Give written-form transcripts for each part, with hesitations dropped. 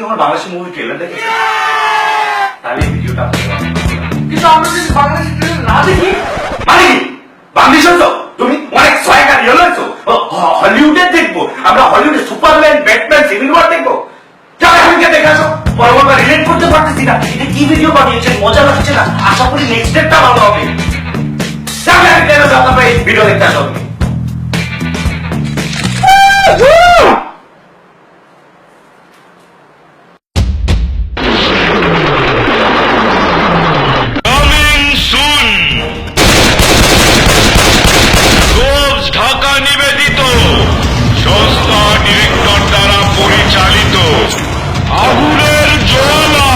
আমার Bangladeshi movie trailer দেখেছো? তাহলে এই ভিডিওটা কিন্তু আমরা যদি বাংলাদেশি ট্রেলার না দেখি মানে কি বাংলাদেশ তো তুমি অনেক ছয়কার ইয়ে হয়েছো হলিউডে দেখবো আমরা, হলিউডে সুপারম্যান ব্যাটম্যান সিভিল ওয়ার দেখবো। যাও এখনকে দেখে আসো, পরবর্তী রিলেট করতে পারতেছি না, এটা কি ভিডিও বানিয়েছেন, মজা লাগছে না, আশা করি নেক্সট ডেটটা ভালো হবে। যাও এখনকে আপনারা এই ভিডিও দেখতে আসো। ঢাকা নিবেদিত সংস্থা ডিরেক্টর দ্বারা পরিচালিত আগুনের জ্বালা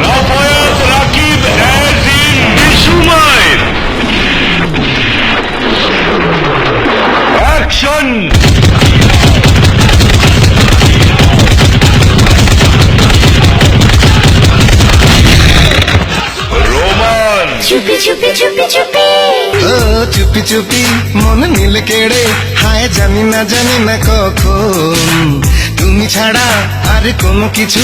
রাফায়েত রাকিব অ্যাজ ইন বিশুমাইল অ্যাকশন। চুপি চুপি চুপি চুপি ও চুপি চুপি মন নীল কেড়ে হায় জানি না কখন তুমি ছাড়া আর কোনো কিছু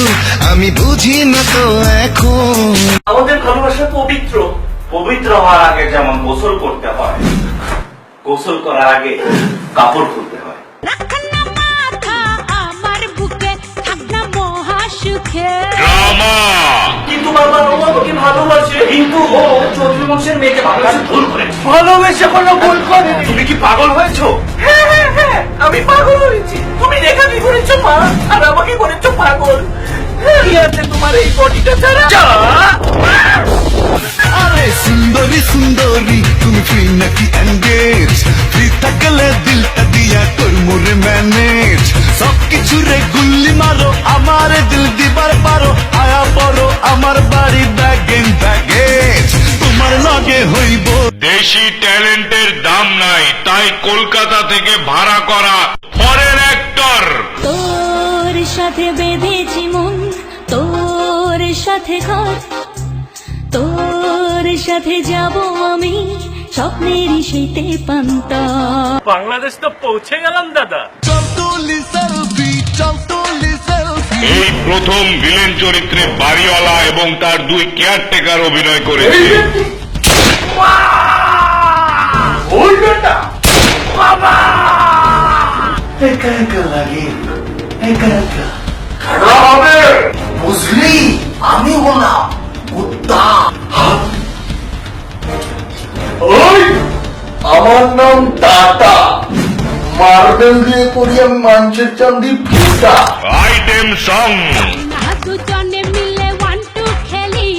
আমি বুঝি না তো এখন। আমাদের ভালোবাসা পবিত্র, পবিত্র হওয়ার আগে যেমন গোসল করতে হয়, গোসল করার আগে কাপড় খুলতে হয়। আমার বুকে থাকনা মহা সুখে ড্রামা কিন্তু বাবা ও আমাকে ভালোবাসে, কিন্তু ও চৌধুরী বংশের মেয়েকে ভালোবাসে ভুল করেছে। ভালোবেসে কোনো ভুল করেনি। তুমি কি পাগল হয়েছো? হ্যাঁ আমি পাগল হয়েছি। তুমি রেখামি করেছো মা, আর আমাকে করেছো পাগল। কি আছে তোমার এই বডিটা ছাড়া? আরে সুন্দরী সুন্দরী তুমি ফ্রি নাকি এনগেজ? ফ্রি থাকলে দিলটা দিয়া কর মোরে ম্যানেজ। সব কিছু রে গুল্লি মারো আমার দিল দিবার পারো, আয়া পড়ো আমার বাড়ি ব্যাগেন ব্যাগেজ তোমার লগে হইব। দেশি ট্যালেন্টের দাম নাই, তাই কলকাতা থেকে ভাড়া করা ফরেন অ্যাক্টর। তোর সাথে বেঁধেছি মন, তোর সাথে ঘর, তোর সাথে যাব আমি স্বপ্নেরই শীতে পান্তা। বাংলাদেশ তো পৌঁছে গেলাম দাদা। চল তুলি সেলফি, চল তুলি সেলফি। এই প্রথম ভিলেন চরিত্রে বাড়িওয়ালা এবং তার দুই কেয়ারটেকার অভিনয় করেছে। একা একা লাগে, একা একা বুঝলি? আমি হলাম কুত্তা। ওই আমার নাম টাটা, মার্বেল দিয়ে করি আমি মানুষের চান্দি ফুটা। আইটেম সং না দুজনে মিলে ওয়ান টু খেলি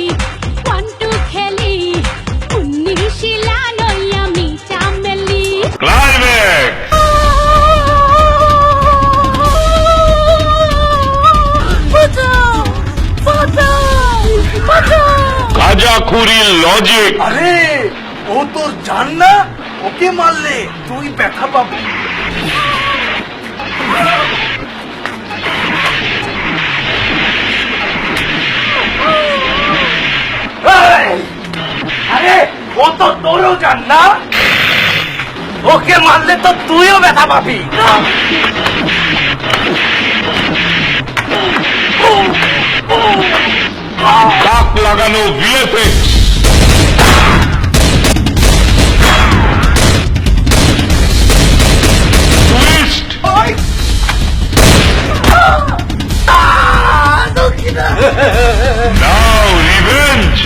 উন্নিশিলা নই আমি চামেলি। Climax খাজাখুরির logic. আরে ও তোর জান না, ওকে মারলে তুই ব্যথা পাবি। আরে ও তো তোরও জান না, ওকে মারলে তো তুইও ব্যথা পাবি। কাক লাগানো ভিএফএক্স। টুইস্ট নাও রিভেঞ্জ।